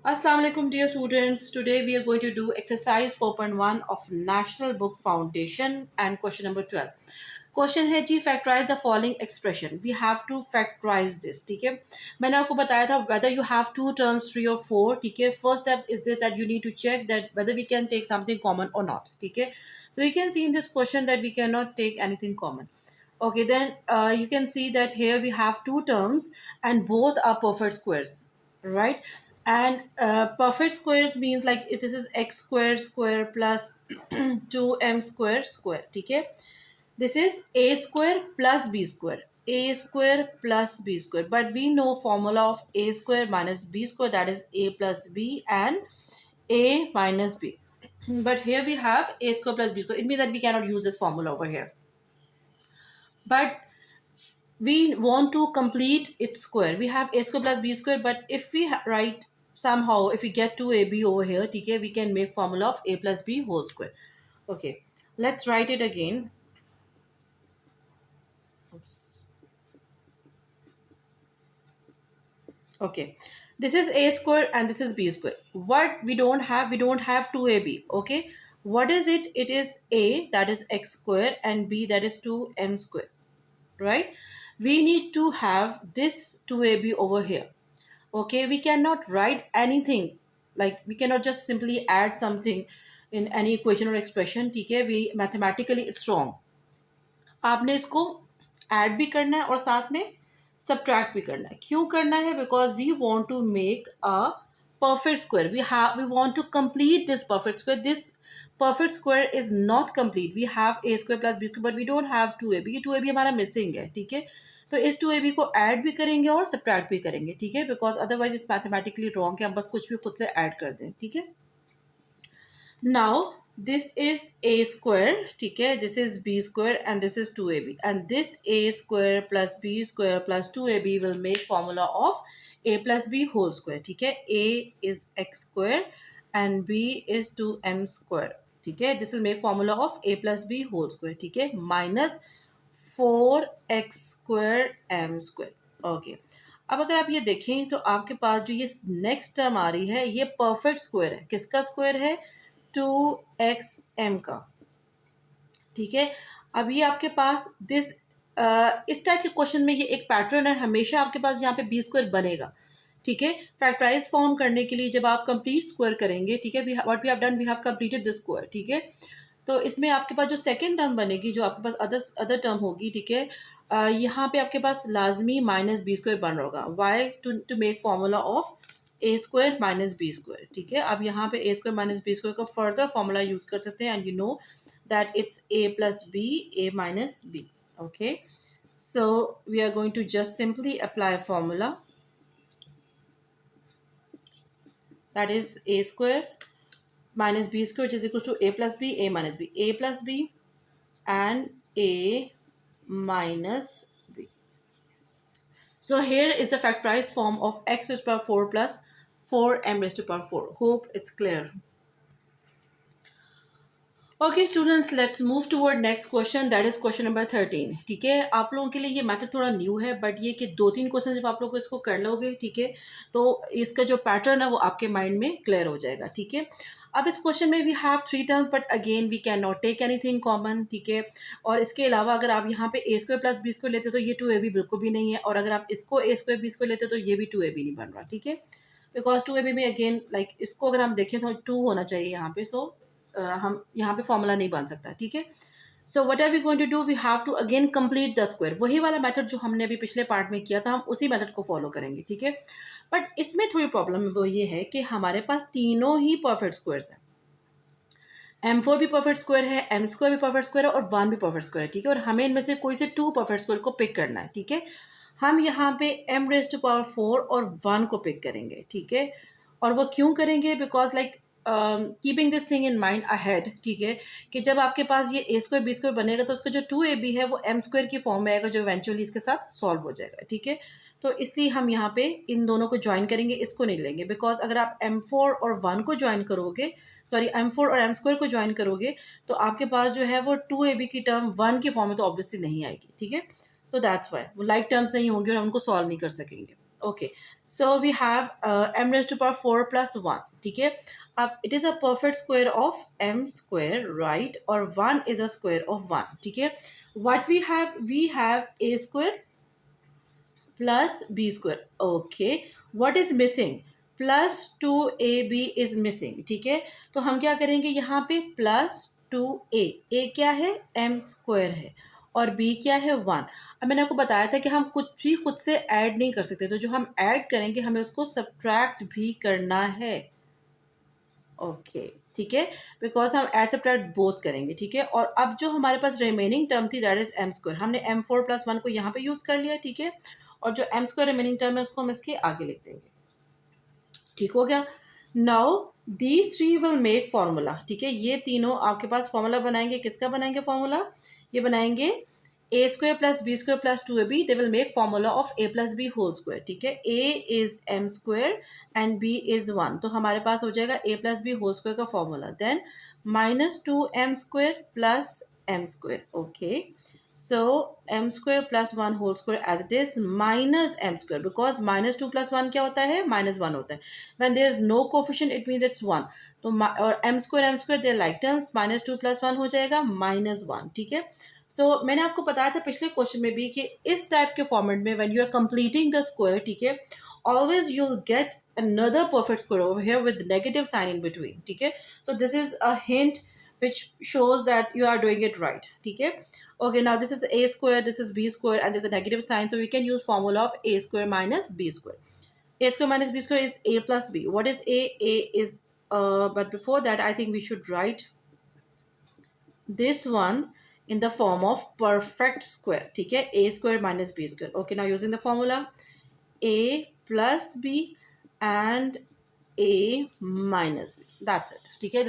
Assalamu alaikum dear students. Today we are going to do exercise 4.1 of National Book Foundation and question number 12. Question है जी factorise the following expression we have to factorise this ठीक है मैंने आपको बताया था whether you have two terms three और four ठीक है first step is this that you need to check that whether we can take something common और नॉट ठीक है so we can see in this question that we can not take anything common okay then you can see that here we have two terms and both are perfect squares right and perfect squares means like this is x square square plus 2m square square okay this is a square plus b square a square plus b square but we know formula of a square minus b square that is a plus b and a minus b but here we have a square plus b square it means that we cannot use this formula over here but we want to complete its square. We have a square plus b square, but if we write somehow, if we get to ab over here, okay, we can make formula of a plus b whole square. Okay, let's write it again. Oops. Okay, this is a square and this is b square. What we don't have 2ab. Okay, what is it? It is a, that is x square, and b, that is 2m square. Right? We need to have this 2ab over here. Okay, we cannot write anything, like we cannot just simply add something in any equation or expression. ठीक है, we mathematically it's wrong. आपने इसको add भी करना है और साथ में सब्ट्रैक्ट भी करना है. क्यों करना है? Because we want to make a perfect square. We want to complete this perfect square. This perfect square is not complete. We have a square plus b square but we don't have 2ab. ये 2ab हमारा missing है. ठीक है, तो इस 2ab को add भी करेंगे और सब्ट्रैक्ट भी करेंगे. ठीक है, because otherwise it's mathematically wrong कि हम बस कुछ भी खुद से ऐड कर दें. ठीक है, now this is a square, okay, this is b square and this is 2ab and this a square plus b square plus 2ab will make formula of a plus b whole square. Okay, a is x square and b is 2m square. Okay, this will make formula of a plus b whole square. Okay, minus 4x square m square. Okay, अब अगर आप ये देखें तो आपके पास जो ये next term आ रही है ये परफेक्ट स्क्वायर है. किसका स्क्वायर है? 2xm का. ठीक है, अब ये आपके पास इस टाइप के क्वेश्चन में ये एक पैटर्न है, हमेशा आपके पास यहाँ पे बी स्क्वायर बनेगा. ठीक है, फैक्टराइज फॉर्म करने के लिए जब आप कंप्लीट स्क्वायर करेंगे, ठीक है, what we have done, we have completed this square. ठीक है, तो इसमें आपके पास जो सेकेंड टर्म बनेगी, जो आपके पास अदर टर्म होगी, ठीक है, यहाँ पे आपके पास लाजमी माइनस बी स्क्वायर बन होगा. Why? To make formula of A square minus B square. ठीक है, अब यहाँ पे A square minus B square का फर्दर फॉर्मूला यूज कर सकते हैं and you know that it's A plus B A minus B. Okay, so we are going to just simply apply a formula that is a square minus b square which is equal to a plus b a minus b, a plus b and a minus b. So here is the factorized form of x raised to power 4 plus 4m raised to power 4. Hope it's clear. Okay students, let's move toward next question, that is question number 13. ठीक है, आप लोगों के लिए ये method थोड़ा new है but ये कि 2-3 क्वेश्चन जब आप लोग इसको कर लोगे, ठीक है, तो इसका जो पैटर्न है वो आपके माइंड में क्लियर हो जाएगा. ठीक है, अब इस क्वेश्चन में we have 3 terms but again we can not take anything common. ठीक है, और इसके अलावा अगर आप यहाँ पे A square plus B square लेते तो ये 2ab बिल्कुल भी नहीं है, और अगर आप इसको ए स्क्वायर बी स्क्वायर लेते तो ये भी 2ab नहीं बन रहा. ठीक है, बिकॉज 2ab में अगेन लाइक इसको अगर हम देखें तो 2 होना चाहिए यहाँ पे. सो हम यहाँ पे फॉर्मूला नहीं बन सकता. ठीक है, so what are we going to do, we have to again complete the square. वही वाला मेथड जो हमने अभी पिछले पार्ट में किया था, हम उसी मेथड को फॉलो करेंगे. ठीक है, बट इसमें थोड़ी प्रॉब्लम वो ये है कि हमारे पास तीनों ही परफेक्ट स्क्वायर्स हैं. m4 भी परफेक्ट स्क्वायर है, m स्क्वायर भी परफेक्ट स्क्वायर है और 1 भी परफेक्ट स्क्वायर है. ठीक है, और हमें इनमें से कोई से 2 परफेक्ट स्क्वायर को पिक करना है. ठीक है, हम यहाँ पे m रेज टू पावर 4 और 1 को पिक करेंगे. ठीक है, और वो क्यों करेंगे? Because like keeping this thing in mind ahead. ठीक है, कि जब आपके पास ये ए स्क्वायर बी स्क्वायर बनेगा तो उसका जो 2ab है वो m स्क्वायर की फॉर्म में आएगा जो इवेंचुअली इसके साथ सॉल्व हो जाएगा. ठीक है, तो इसलिए हम यहाँ पे इन दोनों को ज्वाइन करेंगे, इसको नहीं लेंगे. बिकॉज अगर आप m4 और 1 को ज्वाइन करोगे, सॉरी m4 और m स्क्वायर को ज्वाइन करोगे तो आपके पास जो है वो 2ab की टर्म 1 की फॉर्म में तो ऑब्वियसली नहीं आएगी. ठीक है, सो दैट्स वाई वो लाइक टर्म्स नहीं होंगे और हम उनको सॉल्व नहीं कर सकेंगे. Okay, so we have m raised to power 4 plus 1. ठीक है, अब it is a perfect square of m square, right, और 1 इज अ स्क्वायर ऑफ 1. ठीक है, what we have a square plus b square. Okay, what is missing? Plus 2ab is missing. ठीक है, तो हम क्या करेंगे यहाँ पे, प्लस 2a. a क्या है, m स्क्वायर है, और b क्या है, 1. अब मैंने आपको बताया था कि हम कुछ भी खुद से ऐड नहीं कर सकते, तो जो हम ऐड करेंगे हमें उसको सब्ट्रैक्ट भी करना है. ओके, ठीक है, बिकॉज हम एड सब्ट्रैक्ट बोथ करेंगे. ठीक है, और अब जो हमारे पास रिमेनिंग टर्म थी दैट इज एम स्क्वायर, हमने m4 प्लस 1 को यहाँ पे यूज कर लिया. ठीक है, और जो m स्क्वायर रिमेनिंग टर्म है उसको हम इसके आगे लिख देंगे. ठीक हो गया. Now these three will make formula. ठीक है, ये तीनों आपके पास फॉर्मूला बनाएंगे. किसका बनाएंगे फॉर्मूला? ये बनाएंगे a square plus B square plus 2ab. They will make formula of a plus b whole square. ठीक है, a is m square and b is 1, तो हमारे पास हो जाएगा a plus b whole square का formula. Then -2m square plus m square. Okay, so m square plus 1 whole square as it is minus m square, because -2 plus 1 क्या होता है, -1 होता है. when there is no coefficient it means it's 1. तो और m square they are like terms. -2 plus 1 हो जाएगा -1. ठीक है, सो मैंने आपको बताया था पिछले क्वेश्चन में भी कि इस टाइप के फॉर्मेट में when you are completing the square, ठीक है, always you'll get another perfect square over here with negative sign in between. ठीक है, so this is a hint which shows that you are doing it right. ठीक है, okay, now this is a square, this is b square, and there's a negative sign, so we can use formula of a square minus b square. A square minus b square is a plus b. What is a? A is but before that I think we should write this one in the form of perfect square. ठीक है, a square minus b square. Okay, now using the formula a plus b and a minus b. That's it. ठीक है,